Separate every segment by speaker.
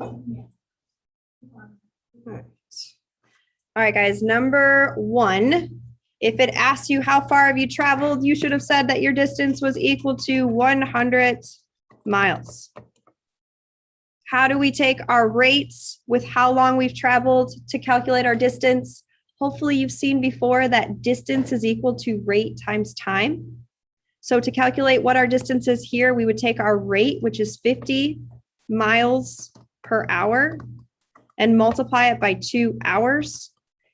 Speaker 1: All right, guys, number 1, if it asks you how far have you traveled, you should have said that your distance was equal to 100 miles. How do we take our rates with how long we've traveled to calculate our distance? Hopefully you've seen before that distance is equal to rate times time. So to calculate what our distance is here, we would take our rate, which is 50 miles per hour, and multiply it by 2 hours.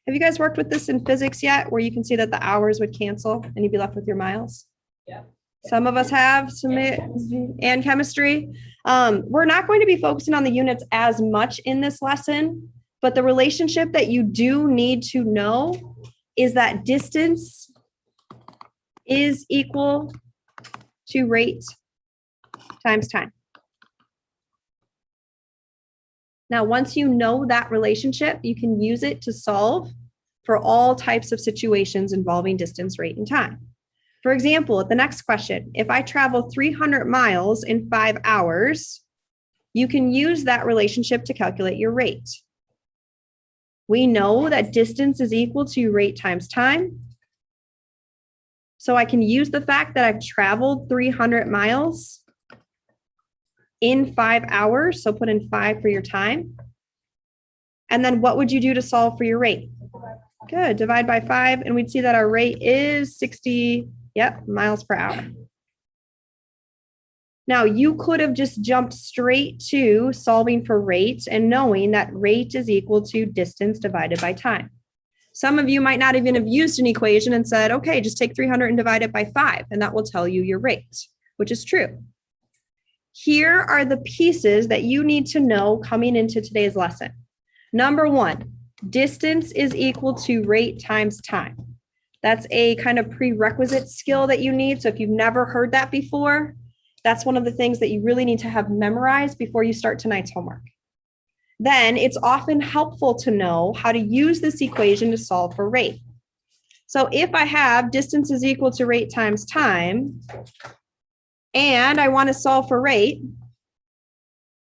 Speaker 1: Have you guys worked with this in physics yet, where you can see that the hours would cancel and you'd be left with your miles?
Speaker 2: Yeah.
Speaker 1: Some of us have, and chemistry. We're not going to be focusing on the units as much in this lesson, but the relationship that you do need to know is that distance is equal to rate times time. Now, once you know that relationship, you can use it to solve for all types of situations involving distance, rate, and time. For example, at the next question, if I travel 300 miles in 5 hours, you can use that relationship to calculate your rate. We know that distance is equal to rate times time. So I can use the fact that I've traveled 300 miles in 5 hours. So put in 5 for your time. And then what would you do to solve for your rate? Good, divide by 5, and we'd see that our rate is 60, miles per hour. Now, you could have just jumped straight to solving for rate and knowing that rate is equal to distance divided by time. Some of you might not even have used an equation and said, okay, just take 300 and divide it by 5, and that will tell you your rate, which is true. Here are the pieces that you need to know coming into today's lesson. Number 1, distance is equal to rate times time. That's a kind of prerequisite skill that you need. So if you've never heard that before, that's one of the things that you really need to have memorized before you start tonight's homework. Then it's often helpful to know how to use this equation to solve for rate. So if I have distance is equal to rate times time, and I want to solve for rate,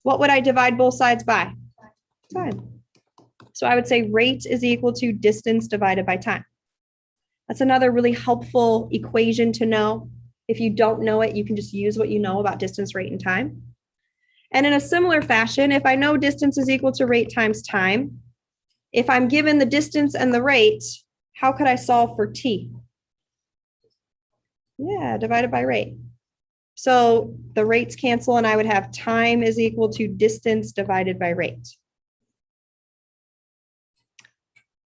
Speaker 1: what would I divide both sides by? Time. So I would say rate is equal to distance divided by time. That's another really helpful equation to know. If you don't know it, you can just use what you know about distance, rate, and time. And in a similar fashion, if I know distance is equal to rate times time, if I'm given the distance and the rate, how could I solve for t? Yeah, divided by rate. So the rates cancel and I would have time is equal to distance divided by rate.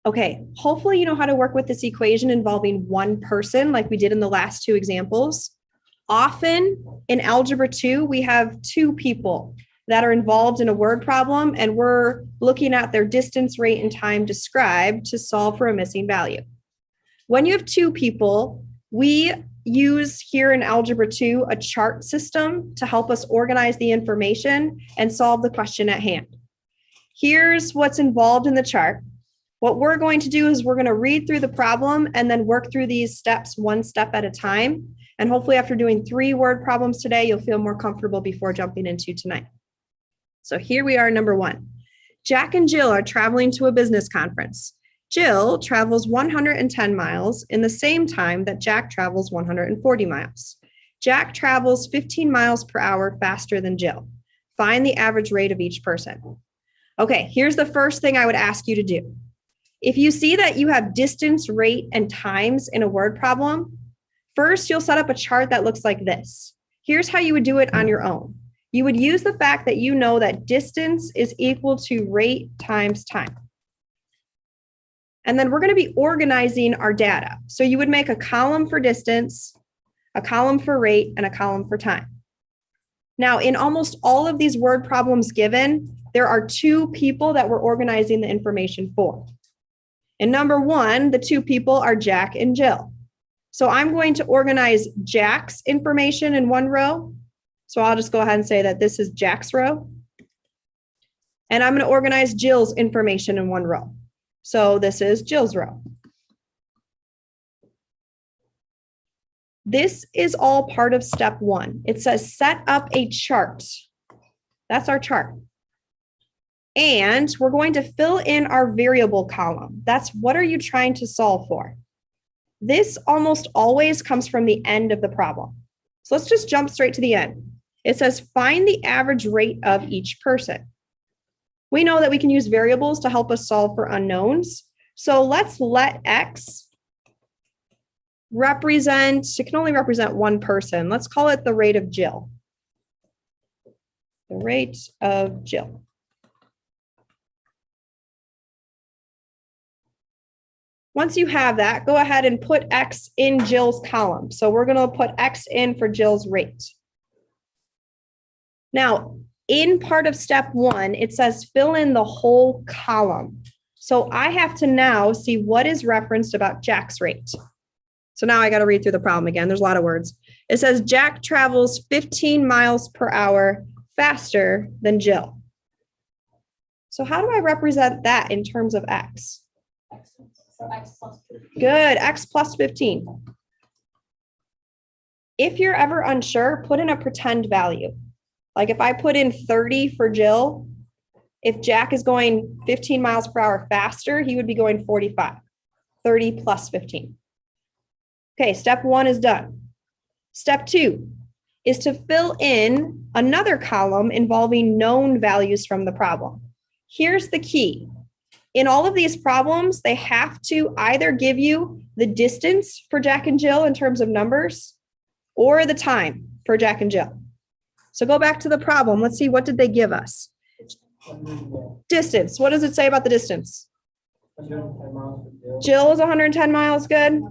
Speaker 1: Okay, hopefully you know how to work with this equation involving one person like we did in the last 2 examples. Often in Algebra 2, we have 2 people that are involved in a word problem, and we're looking at their distance, rate, and time described to solve for a missing value. When you have 2 people, we use here in Algebra 2 a chart system to help us organize the information and solve the question at hand. Here's what's involved in the chart. What we're going to do is we're going to read through the problem and then work through these steps 1 step at a time. And hopefully after doing 3 word problems today, you'll feel more comfortable before jumping into tonight. So here we are, number 1. Jack and Jill are traveling to a business conference. Jill travels 110 miles in the same time that Jack travels 140 miles. Jack travels 15 miles per hour faster than Jill. Find the average rate of each person. Okay, here's the first thing I would ask you to do. If you see that you have distance, rate, and times in a word problem, first you'll set up a chart that looks like this. Here's how you would do it on your own. You would use the fact that you know that distance is equal to rate times time. And then we're going to be organizing our data. So you would make a column for distance, a column for rate, and a column for time. Now, in almost all of these word problems given, there are 2 people that we're organizing the information for. In number 1, the 2 people are Jack and Jill. So I'm going to organize Jack's information in 1 row. So I'll just go ahead and say that this is Jack's row. And I'm going to organize Jill's information in 1 row. So this is Jill's row. This is all part of step 1. It says set up a chart. That's our chart. And we're going to fill in our variable column. That's what are you trying to solve for? This almost always comes from the end of the problem. So let's just jump straight to the end. It says find the average rate of each person. We know that we can use variables to help us solve for unknowns. So let's let X represent, it can only represent one person. Let's call it the rate of Jill. The rate of Jill. Once you have that, go ahead and put X in Jill's column. So we're going to put X in for Jill's rate. Now, in part of step 1, it says fill in the whole column. So I have to now see what is referenced about Jack's rate. So now I got to read through the problem again. There's a lot of words. It says Jack travels 15 miles per hour faster than Jill. So how do I represent that in terms of X?
Speaker 2: So X plus 15.
Speaker 1: Good, X plus 15. If you're ever unsure, put in a pretend value. Like if I put in 30 for Jill, if Jack is going 15 miles per hour faster, he would be going 45. 30 plus 15. Okay, step 1 is done. Step 2 is to fill in another column involving known values from the problem. Here's the key. In all of these problems, they have to either give you the distance for Jack and Jill in terms of numbers or the time for Jack and Jill. So go back to the problem. Let's see, what did they give us? Distance. What does it say about the distance?
Speaker 2: 110 miles for Jill.
Speaker 1: Jill is 110 miles, good.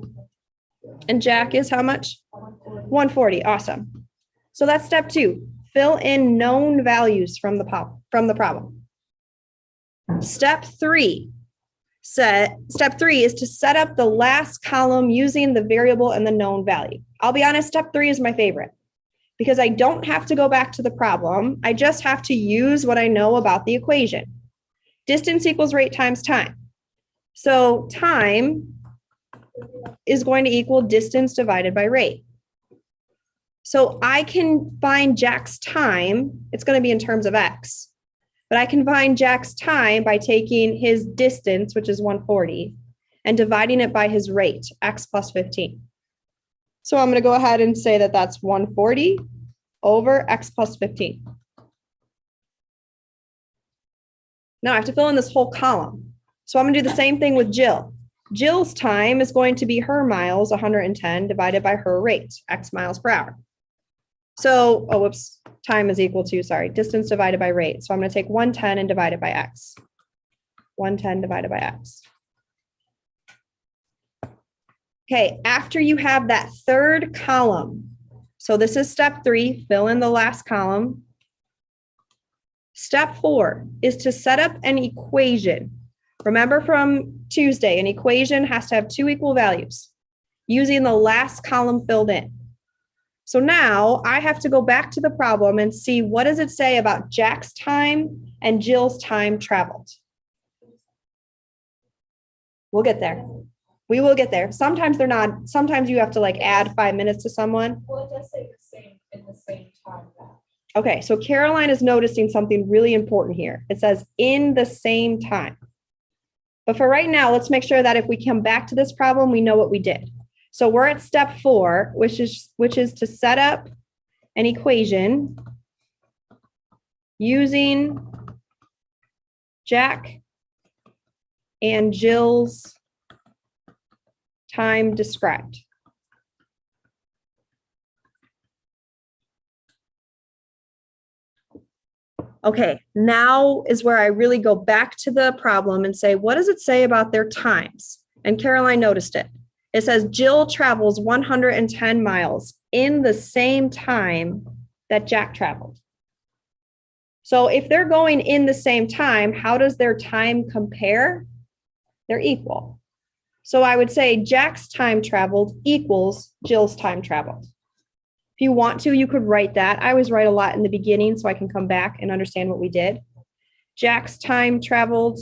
Speaker 1: And Jack is how much? 140, awesome. So that's step 2. Fill in known values from the problem. Step 3 is to set up the last column using the variable and the known value. I'll be honest, step 3 is my favorite because I don't have to go back to the problem. I just have to use what I know about the equation. Distance equals rate times time. So time is going to equal distance divided by rate. So I can find Jack's time. It's going to be in terms of X. But I can find Jack's time by taking his distance, which is 140, and dividing it by his rate, X plus 15. So I'm going to go ahead and say that that's 140 over X plus 15. Now I have to fill in this whole column. So I'm going to do the same thing with Jill. Jill's time is going to be her miles, 110, divided by her rate, X miles per hour. So, time is equal to, distance divided by rate. So I'm going to take 110 and divide it by X. 110 divided by X. Okay, after you have that third column, so this is step 3, fill in the last column. Step 4 is to set up an equation. Remember from Tuesday, an equation has to have 2 equal values using the last column filled in. So now I have to go back to the problem and see what does it say about Jack's time and Jill's time traveled. We'll get there. We will get there. Sometimes they're not. Sometimes you have to like add 5 minutes to someone.
Speaker 2: Well, it does say the same in the same time.
Speaker 1: Okay, so Caroline is noticing something really important here. It says in the same time. But for right now, let's make sure that if we come back to this problem, we know what we did. So we're at step 4, which is to set up an equation using Jack and Jill's time described. Okay, now is where I really go back to the problem and say, what does it say about their times? And Caroline noticed it. It says Jill travels 110 miles in the same time that Jack traveled. So if they're going in the same time, how does their time compare? They're equal. So I would say Jack's time traveled equals Jill's time traveled. If you want to, you could write that. I always write a lot in the beginning so I can come back and understand what we did. Jack's time traveled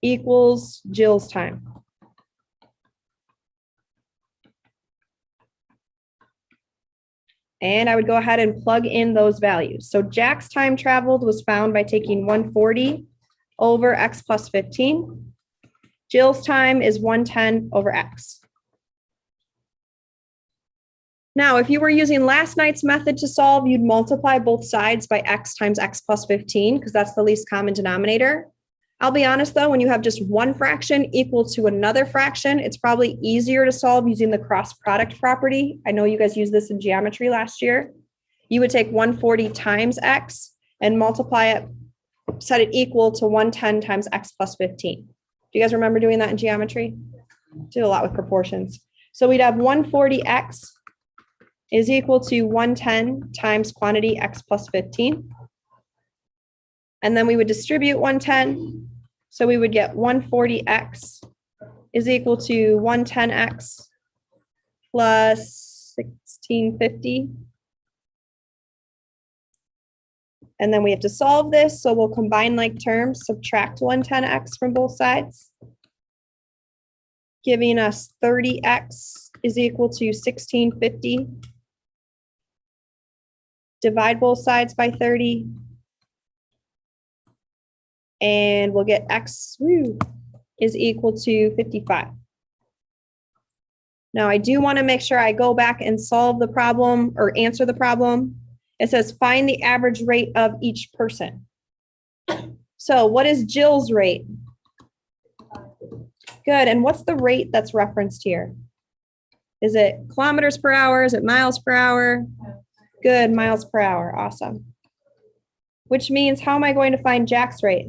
Speaker 1: equals Jill's time. And I would go ahead and plug in those values. So Jack's time traveled was found by taking 140 over x plus 15. Jill's time is 110 over x. Now, if you were using last night's method to solve, you'd multiply both sides by x times x plus 15, because that's the least common denominator. I'll be honest though, when you have just one fraction equal to another fraction, it's probably easier to solve using the cross product property. I know you guys used this in geometry last year. You would take 140 times x and multiply it, set it equal to 110 times x plus 15. Do you guys remember doing that in geometry? Did a lot with proportions. So we'd have 140x is equal to 110 times quantity x plus 15. And then we would distribute 110. So we would get 140x is equal to 110x plus 1650. And then we have to solve this. So we'll combine like terms, subtract 110x from both sides, giving us 30x is equal to 1650. Divide both sides by 30. And we'll get x is equal to 55. Now I do want to make sure I go back and solve the problem or answer the problem. It says find the average rate of each person. So what is Jill's rate? Good. And what's the rate that's referenced here? Is it kilometers per hour? Is it miles per hour? Good, miles per hour. Awesome. Which means, how am I going to find Jack's rate?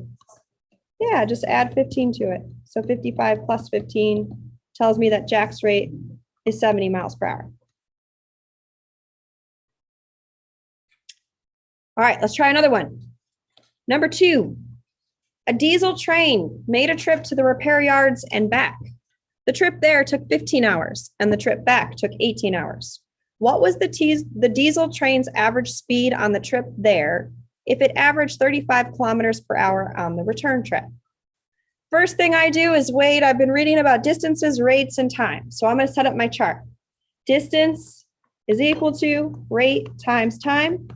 Speaker 1: Yeah, just add 15 to it. So 55 plus 15 tells me that Jack's rate is 70 miles per hour. All right, let's try another one. Number 2, a diesel train made a trip to the repair yards and back. The trip there took 15 hours and the trip back took 18 hours. What was the diesel train's average speed on the trip there if it averaged 35 kilometers per hour on the return trip? First thing I do is wait. I've been reading about distances, rates, and time. So I'm going to set up my chart. Distance is equal to rate times time.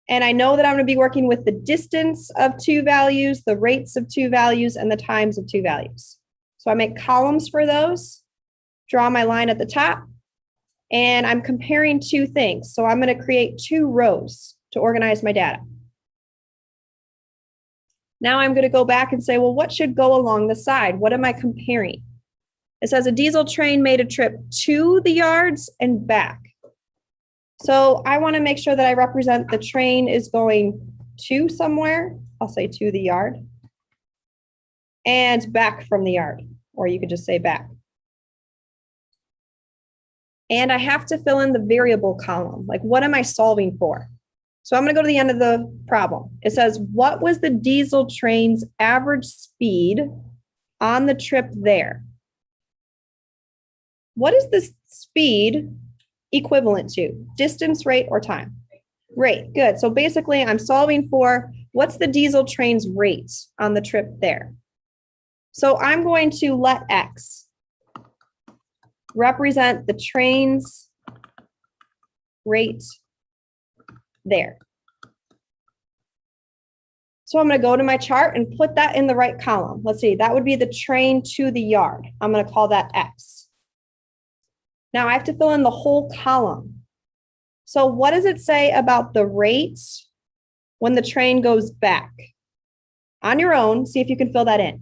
Speaker 1: And I know that I'm going to be working with the distance of two values, the rates of two values, and the times of two values. So I make columns for those, draw my line at the top, and I'm comparing two things. So I'm going to create two rows to organize my data. Now I'm going to go back and say, well, what should go along the side? What am I comparing? It says a diesel train made a trip to the yards and back. So I want to make sure that I represent the train is going to somewhere. I'll say to the yard. And back from the yard, or you could just say back. And I have to fill in the variable column. Like, what am I solving for? So I'm going to go to the end of the problem. It says, what was the diesel train's average speed on the trip there? What is the speed equivalent to? Distance, rate, or time? Rate. Good. So basically, I'm solving for what's the diesel train's rate on the trip there. So I'm going to let X represent the train's rate there. So I'm going to go to my chart and put that in the right column. Let's see, that would be the train to the yard. I'm going to call that X. Now I have to fill in the whole column. So what does it say about the rate when the train goes back? On your own, see if you can fill that in.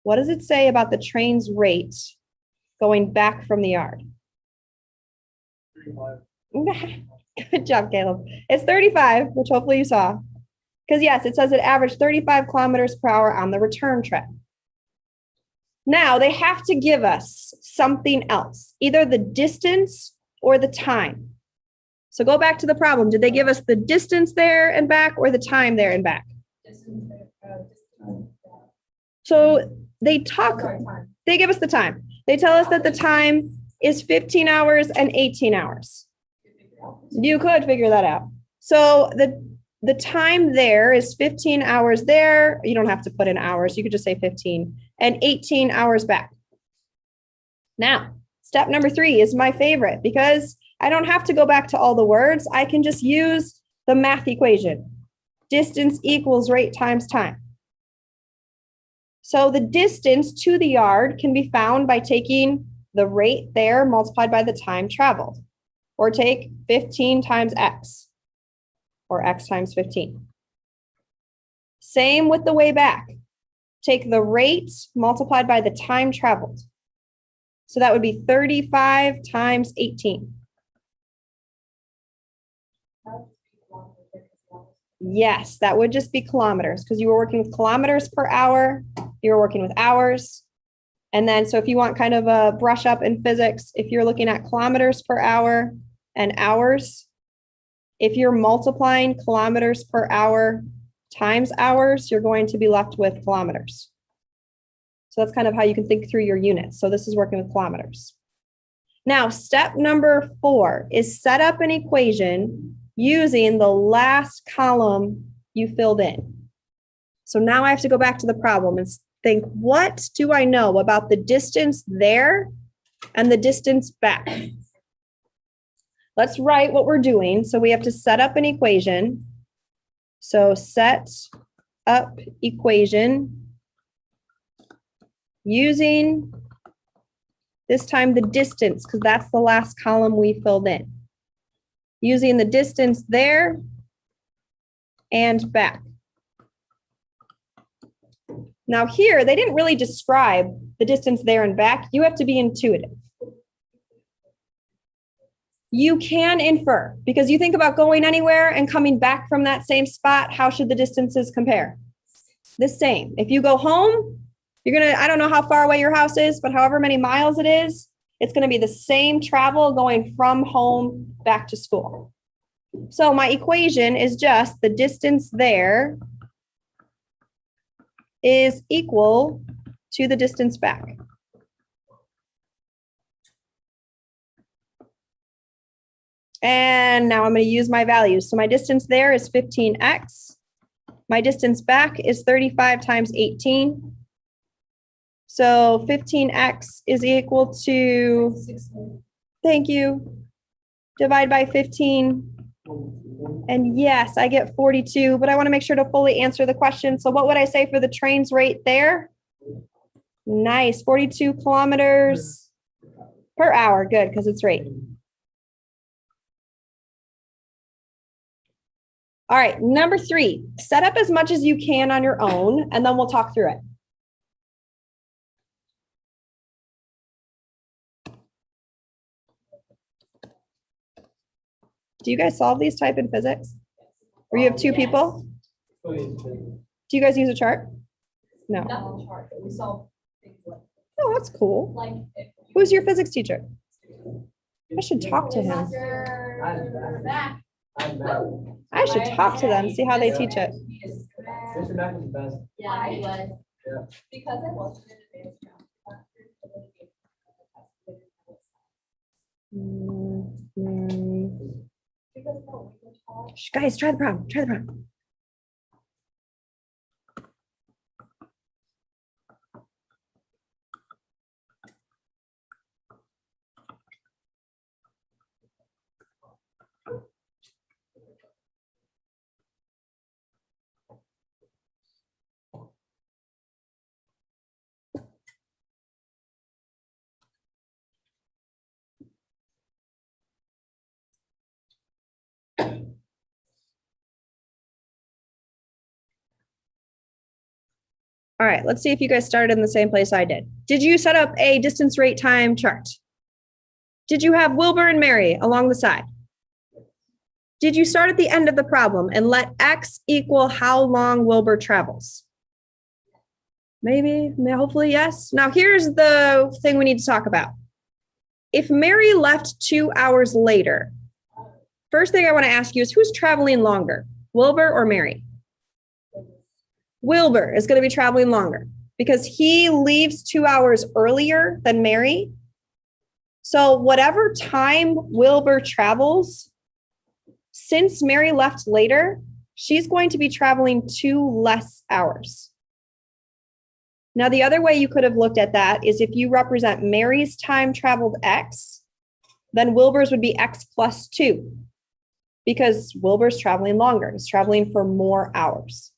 Speaker 1: What does it say about the train's rate going back from the yard? 35. Good job, Caleb. It's 35, which hopefully you saw. Because yes, it says it averaged 35 kilometers per hour on the return trip. Now they have to give us something else, either the distance or the time. So go back to the problem. Did they give us the distance there and back or the time there and back? So they give us the time. They tell us that the time is 15 hours and 18 hours. You could figure that out. So the time there is 15 hours there. You don't have to put in hours. You could just say 15 and 18 hours back. Now, step number 3 is my favorite because I don't have to go back to all the words. I can just use the math equation. Distance equals rate times time. So the distance to the yard can be found by taking the rate there multiplied by the time traveled, or take 15 times x, or x times 15. Same with the way back. Take the rate multiplied by the time traveled. So that would be 35 times 18. Yes, that would just be kilometers because you were working with kilometers per hour. You were working with hours. And then, so if you want kind of a brush up in physics, if you're looking at kilometers per hour and hours, if you're multiplying kilometers per hour times hours, you're going to be left with kilometers. So that's kind of how you can think through your units. So this is working with kilometers. Now, step number 4 is set up an equation using the last column you filled in. So now I have to go back to the problem and think, what do I know about the distance there and the distance back? Let's write what we're doing. So we have to set up an equation. So set up equation using this time the distance, because that's the last column we filled in. Using the distance there and back. Now here, they didn't really describe the distance there and back. You have to be intuitive. You can infer, because you think about going anywhere and coming back from that same spot, how should the distances compare? The same. If you go home, you're gonna, I don't know how far away your house is, but however many miles it is, it's gonna be the same travel going from home back to school. So my equation is just the distance there is equal to the distance back. And now I'm going to use my values. So my distance there is 15x. My distance back is 35 times 18. So 15x is equal to, thank you, divide by 15. And yes, I get 42, but I want to make sure to fully answer the question. So what would I say for the train's rate there? Nice, 42 kilometers per hour. Good, because it's rate. All right, number 3, set up as much as you can on your own, and then we'll talk through it. Do you guys solve these type in physics? Or you have 2 people? Do you guys use a chart? No.
Speaker 2: Not the chart, but we solve things like.
Speaker 1: Oh, that's cool.
Speaker 2: Like.
Speaker 1: Who's your physics teacher? I should talk to him. I should talk to them, see how they teach it.
Speaker 2: Mr. Mack is the best. Yeah, he was. Yeah. Because I wasn't in advanced math.
Speaker 1: Shh, guys, try the problem. Try the problem. All right, let's see if you guys started in the same place I did. Did you set up a distance, rate, time chart? Did you have Wilbur and Mary along the side? Did you start at the end of the problem and let X equal how long Wilbur travels? Maybe, hopefully, yes. Now here's the thing we need to talk about. If Mary left 2 hours later, first thing I want to ask you is who's traveling longer, Wilbur or Mary? Wilbur is going to be traveling longer because he leaves 2 hours earlier than Mary. So whatever time Wilbur travels, since Mary left later, she's going to be traveling 2 less hours. Now, the other way you could have looked at that is if you represent Mary's time traveled X, Then Wilbur's would be X plus 2 because Wilbur's traveling longer. He's traveling for more hours.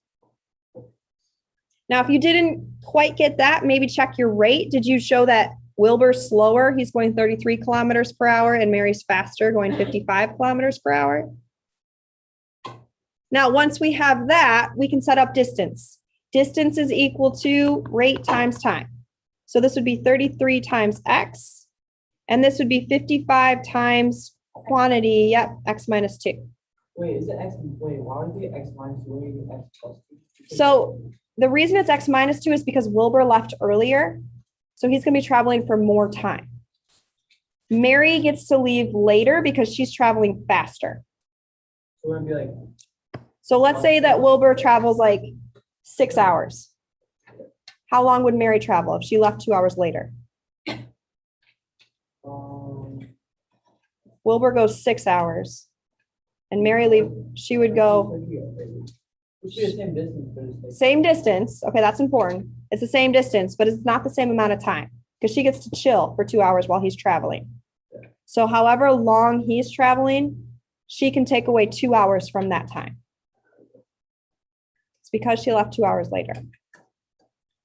Speaker 1: Now, if you didn't quite get that, maybe check your rate. Did you show that Wilbur's slower? He's going 33 kilometers per hour and Mary's faster, going 55 kilometers per hour. Now, once we have that, we can set up distance. Distance is equal to rate times time. So this would be 33 times X, and this would be 55 times quantity, yep, X minus 2.
Speaker 2: Wait, is it X? Wait, why would it be X minus 2? Why would it be X plus 2?
Speaker 1: So the reason it's X minus 2 is because Wilbur left earlier, so he's going to be traveling for more time. Mary gets to leave later because she's traveling faster.
Speaker 2: So we're gonna be like,
Speaker 1: So let's say that Wilbur travels like 6 hours. How long would Mary travel if she left 2 hours later? Wilbur goes 6 hours. And Mary she would go
Speaker 2: it should be the same distance, but it's like,
Speaker 1: same distance. Okay, that's important. It's the same distance, but it's not the same amount of time because she gets to chill for 2 hours while he's traveling. So however long he's traveling, she can take away 2 hours from that time. It's because she left 2 hours later.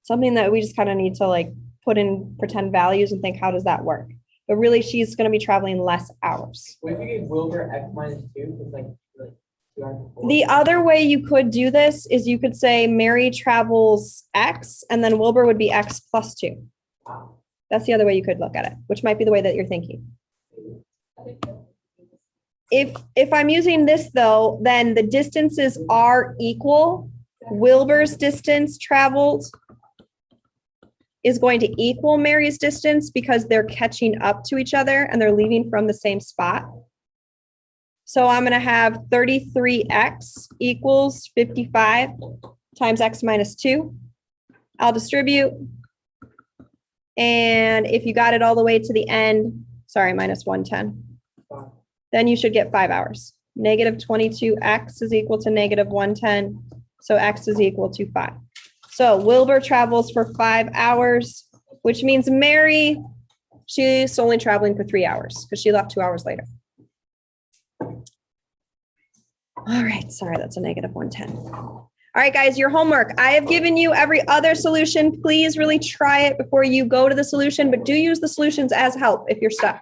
Speaker 1: Something that we just kind of need to like put in pretend values and think, how does that work? But really, she's going to be traveling less hours.
Speaker 2: what if you gave Wilbur X minus 2? It's like 2 hours before.
Speaker 1: The other way you could do this is you could say Mary travels X and then Wilbur would be X plus 2. That's the other way you could look at it, which might be the way that you're thinking. If I'm using this though, then the distances are equal. Wilbur's distance traveled is going to equal Mary's distance because they're catching up to each other and they're leaving from the same spot. So I'm going to have 33x equals 55 times x minus 2. I'll distribute. And if you got it all the way to the end, sorry, minus 110, then you should get 5 hours. Negative 22x is equal to negative 110. So x is equal to 5. So Wilbur travels for 5 hours, which means Mary, she's only traveling for 3 hours because she left 2 hours later. All right, sorry, that's a negative 110. All right, guys, your homework. I have given you every other solution. Please really try it before you go to the solution, but do use the solutions as help if you're stuck.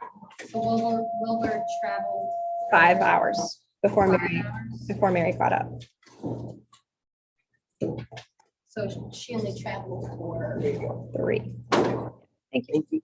Speaker 3: So Wilbur traveled
Speaker 1: 5 hours before
Speaker 3: 5
Speaker 1: Mary,
Speaker 3: hours.
Speaker 1: before Mary caught up.
Speaker 3: So she only traveled for
Speaker 1: 3. Thank you.